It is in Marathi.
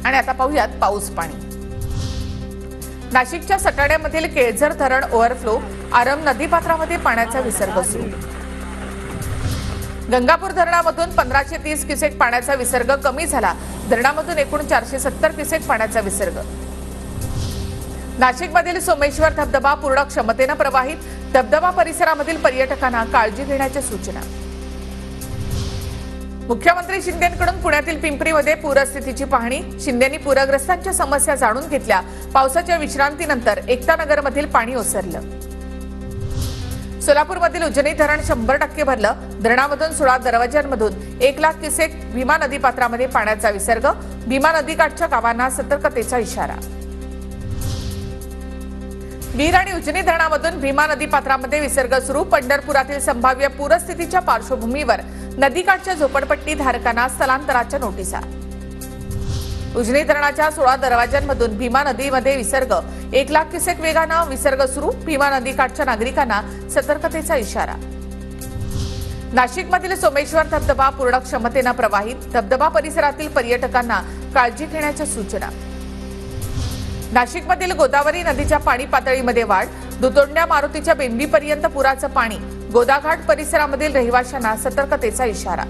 आणि आता पाहूयात पाऊस पाणी। नाशिकच्या सटाण्यामधील केळझर धरण ओव्हरफ्लो, आरम नदीपात्रामध्ये पाण्याचा विसर्ग सुरू। गंगापूर धरणामधून 1530 क्युसेक पाण्याचा विसर्ग कमी झाला। धरणामधून एकूण 470 क्युसेक पाण्याचा विसर्ग। नाशिकमधील सोमेश्वर धबधबा पूर्ण क्षमतेने प्रवाहित। धबधबा परिसरामधील पर्यटकांना काळजी घेण्याच्या सूचना। मुख्यमंत्री शिंदेंकडून पुण्यातील पिंपरीमध्ये पूरस्थितीची पाहणी। शिंदेंनी पूरग्रस्तांच्या समस्या जाणून घेतल्या। पावसाच्या विश्रांतीनंतर एकतानगरमधील पाणी ओसरलं। सोलापूरमधील उजनी धरण 100% भरलं। धरणामधून 16 दरवाजांमधून 1 लाख क्युसेक भीमा नदीपात्रामध्ये पाण्याचा विसर्ग। भीमा नदीकाठच्या गावांना सतर्कतेचा इशारा। वीर आणि उजनी धरणामधून भीमा नदीपात्रामध्ये विसर्ग सुरू। पंढरपुरातील संभाव्य पूरस्थितीच्या पार्श्वभूमीवर नदीकाठच्या झोपडपट्टी धारकांना स्थलांतराच्या नोटिसा। उजनी धरणाच्या 16 दरवाजांमधून भीमा नदीमध्ये विसर्ग। 1 लाख क्युसेक वेगानं विसर्ग सुरू। भीमा नदीकाठच्या नागरिकांना सतर्कतेचा इशारा। नाशिकमधील सोमेश्वर धबधबा पूर्ण क्षमतेने प्रवाहित। धबधबा परिसरातील पर्यटकांना काळजी घेण्याच्या सूचना। नाशिकमधील गोदावरी नदीच्या पाणी पातळीमध्ये वाढ। दुतोंड्या मारुतीच्या बेंबीपर्यंत पुराचं पाणी। गोदाघाट परिसरामधील रहिवाशांना सतर्कतेचा इशारा।